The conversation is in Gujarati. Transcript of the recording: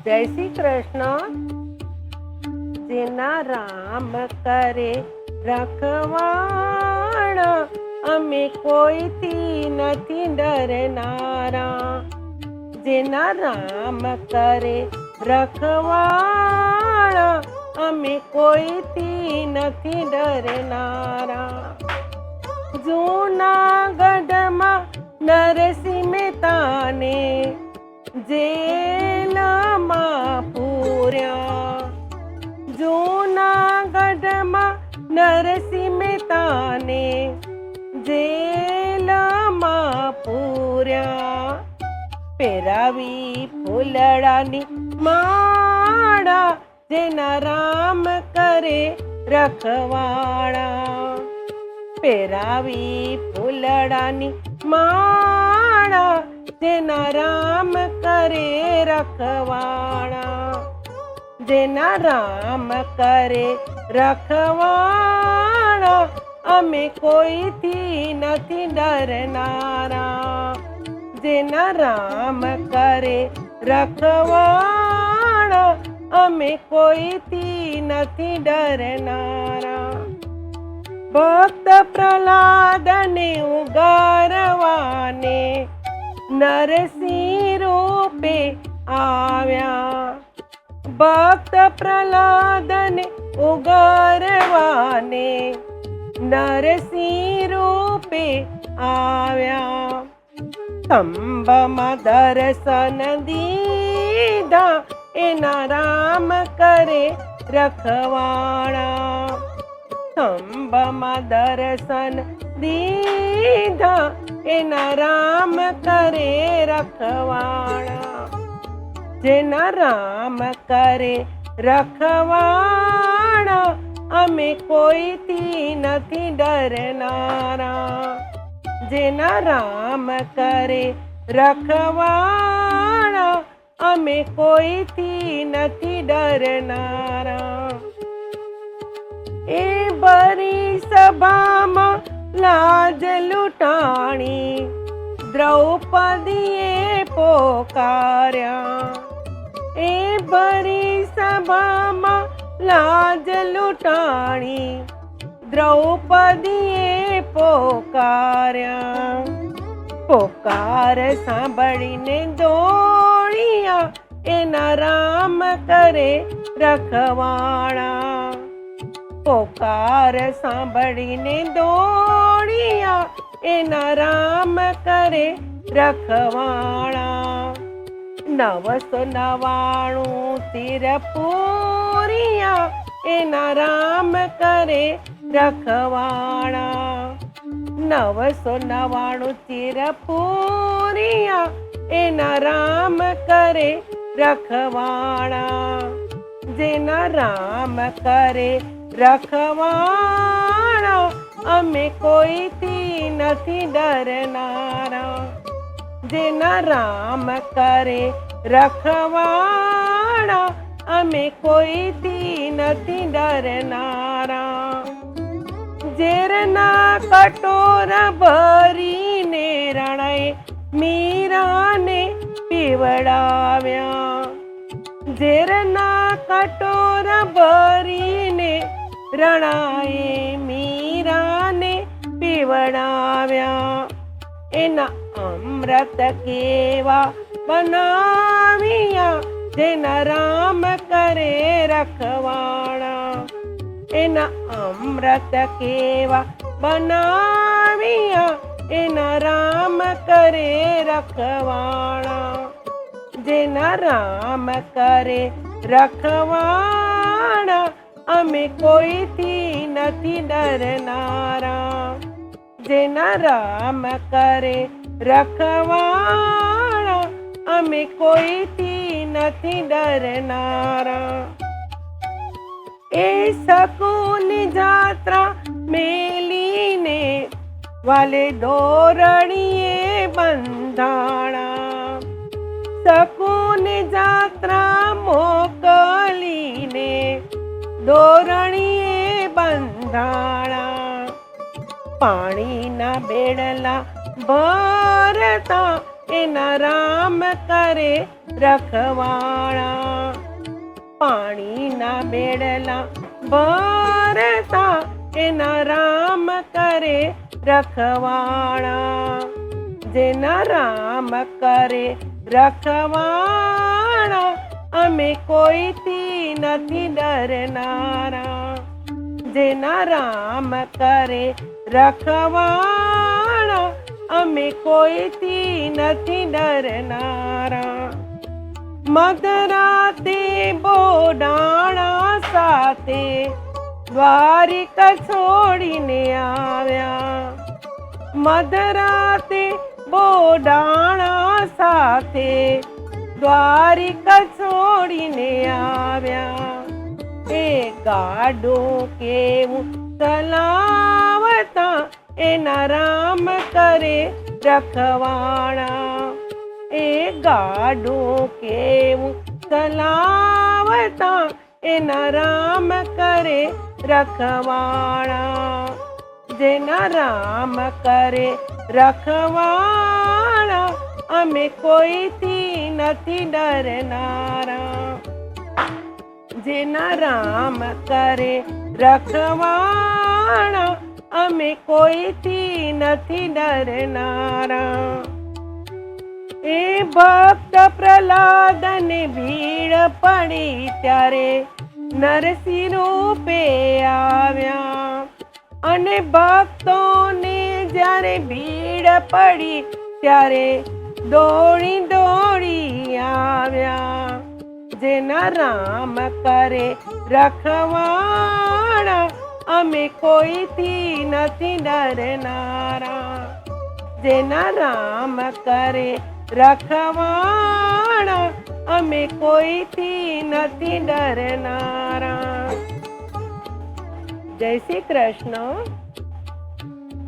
જય શ્રી કૃષ્ણ. જેના રામ કરે રખવાણ, અમે કોઈથી નથી ડરનારા. જેના રામ કરે રખવાણ, અમે કોઈથી નથી ડરનારા. જૂનાગઢમાં નરસિંહ મહેતાને જેલમાં પૂર્યા. જૂનાગઢમાં નરસિંહ મહેતાને જેલમાં પૂર્યા. પહેરાવી ફૂલડાની માળા, જેના રામ કરે રખવાળા. પહેરાવી ફૂલડાની માળા, જેના રામ કરે રખવાળા. જેના રામ કરે રખવાળા, અમે કોઈથી નથી ડરનારા. જેના રામ કરે રખવાળા, અમે કોઈથી નથી ડરનારા. ભક્ત પ્રહલાદને ઉગારવાને નરસિંહ રૂપે આવ્યા. ભક્ત પ્રહલાદને ઉગારવાને નરસિંહ રૂપે આવ્યા. સ્તંભમાં દર્શન દીધા, એના રામ કરે રખવાળા. સ્તંભમાં દર્શન દીધા, એના રામ કરે રખવાળા. જેના રામ કરે રખવાળા, અમે કોઈથી નથી ડરનારા. જેના રામ કરે રખવાળા, અમે કોઈથી નથી ડરનારા. એ ભરી સભામાં લાજ લૂંટાણી, દ્રૌપદીએ પોકાર્યા. એ ભરી સભામાં લાજ લૂંટાણી, દ્રૌપદીએ પોકાર્યા. પોકાર સાંભળીને દોડ્યા, એના રામ કરે રખવાળા. પોકાર સાંભળીને દોડ્યા, એના રામ કરે રખવાળા. 999 તીર પૂર્યા, એના રામ કરે રખવાળા. 999 તીર પૂર્યા, એના રામ કરે રખવાળા. જેના રામ કરે રખવાળા, અમે કોઈથી નથી ડરનારા. જેના રામ કરે રખવાળા, અમે કોઈથી નથી ડરનારા. ઝેરના કટોરા ભરીને રણાએ મીરાને પીવડાવ્યા. ઝેરના કટોરા ભરીને રણાએ મીરાને પીવડાવ્યા. એના અમૃત કેવા બનાવ્યા, જેના રામ કરે રખવાળા. એના અમૃત કેવા બનાવ્યા, એના રામ કરે રખવાળા. જેના રામ કરે રખવાળા, અમે કોઈથી નથી ડરનારા. જેના રામ કરે રખવાળા, અમે કોઈથી નથી ડરનારા. એ શકુની જાત્રા મેલીને વાલે દોરણીએ બંધાણા. શકુની જાત્રા મોકલીને દોરણીએ બંધાણા. પાણીના બેડલા ભરતા, એના રામ કરે રખવાળા. બેડલા ભરતા એના રામ કરે રખવાણા. જેના રામ કરે રખવાણા અમે કોઈથી નથી ડરનારા. જેના રામ કરે રખવાણા અમે કોઈથી નથી ડરનારા. મધરાતે બોડાણા સાથે દ્વારિકા છોડીને આવ્યા. મધરાતે બોડાણા સાથે દ્વારિકા છોડીને આવ્યા. એ ગાડું કેવું ચલાવતા એના રામ કરે રખવાણા. એ ગાડું કેવું ચલાવતા એના રામ કરે રખવાણા. જેના રામ કરે રખવાણા અમે કોઈથી નથી ડરનારા. જેના રામ કરે રખવાણા અમે કોઈથી નથી ડરનારા. એ ભક્ત પ્રહલાદને ભીડ પડી ત્યારે નરસિંહ રૂપે આવ્યા. અને ભક્તોને જ્યારે ભીડ પડી ત્યારે દોડી દોડી આવ્યા. જેના રામ કરે રખવાણા અમે કોઈથી નથી ડરનારા. જેના રામ કરે રખવાણા અમે કોઈથી નથી ડરનારા. જય શ્રી કૃષ્ણ.